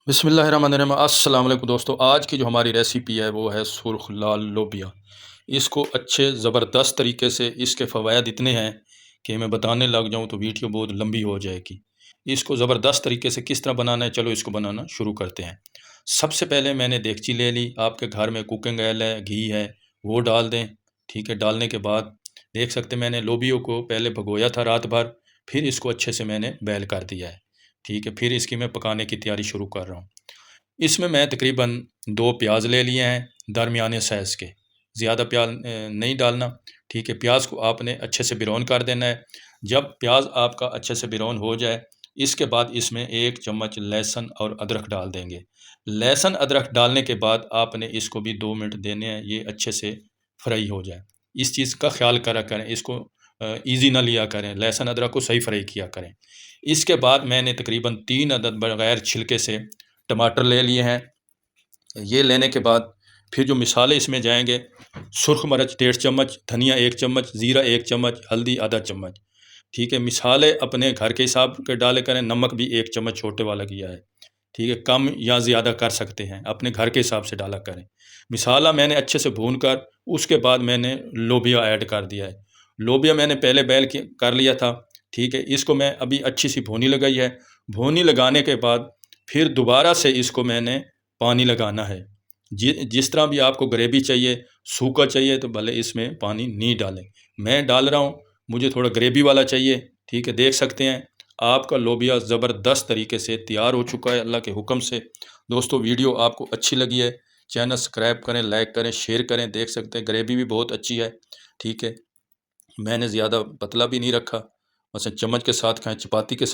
बिस्मिल्लाहिर्रहमानिर्रहीम अस्सलाम वालेकुम दोस्तों। आज की जो हमारी रेसिपी है वो है सुर्ख लाल लोबिया। इसको अच्छे ज़बरदस्त तरीके से इसके फ़वायद इतने हैं कि मैं बताने लग जाऊँ तो वीडियो बहुत लंबी हो जाएगी। इसको ज़बरदस्त तरीके से किस तरह बनाना है, चलो इसको बनाना शुरू करते हैं। सबसे पहले मैंने देगची ले ली, आपके घर में कुकिंग ऑयल है, घी है, वो डाल दें। ठीक है, डालने के बाद देख सकते मैंने लोबियों को पहले भिगोया था रात भर, फिर इसको अच्छे से मैंने बॉयल कर दिया है। ठीक है, फिर इसकी मैं पकाने की तैयारी शुरू कर रहा हूँ। इसमें मैं तकरीबन 2 प्याज ले लिए हैं दरमियाने साइज़ के, ज़्यादा प्याज नहीं डालना। ठीक है, प्याज को आपने अच्छे से ब्राउन कर देना है। जब प्याज आपका अच्छे से ब्राउन हो जाए, इसके बाद इसमें 1 चम्मच लहसुन और अदरक डाल देंगे। लहसुन अदरक डालने के बाद आपने इसको भी 2 मिनट देने हैं, ये अच्छे से फ्राई हो जाए। इस चीज़ का ख्याल करा करें, इसको ईज़ी ना लिया करें, लहसुन अदरक को सही फ्राई किया करें। इसके बाद मैंने तकरीबन 3 अदद बगैर छिलके से टमाटर ले लिए हैं। ये लेने के बाद फिर जो मिसाले इसमें जाएंगे, सुरख मिर्च 1.5 चम्मच, धनिया 1 चम्मच, ज़ीरा 1 चम्मच, हल्दी आधा चम्मच। ठीक है, मिसाले अपने घर के हिसाब के डाले करें। नमक भी 1 चम्मच छोटे वाला किया है। ठीक है, कम या ज़्यादा कर सकते हैं, अपने घर के हिसाब से डाला करें। मिसाला मैंने अच्छे से भून कर उसके बाद मैंने लोबिया ऐड कर दिया है। लोबिया मैंने पहले बैल कर लिया था। ठीक है, इसको मैं अभी अच्छी सी भूनी लगाई है। भूनी लगाने के बाद फिर दोबारा से इसको मैंने पानी लगाना है। जिस तरह भी आपको ग्रेवी चाहिए, सूखा चाहिए तो भले इसमें पानी नहीं डालें। मैं डाल रहा हूँ, मुझे थोड़ा ग्रेवी वाला चाहिए। ठीक है, देख सकते हैं आपका लोबिया ज़बरदस्त तरीके से तैयार हो चुका है अल्लाह के हुक्म से। दोस्तों, वीडियो आपको अच्छी लगी है, चैनल सब्सक्राइब करें, लाइक करें, शेयर करें। देख सकते हैं ग्रेवी भी बहुत अच्छी है। ठीक है, मैंने ज़्यादा पतला भी नहीं रखा, बस चम्मच के साथ खाएं, चपाती के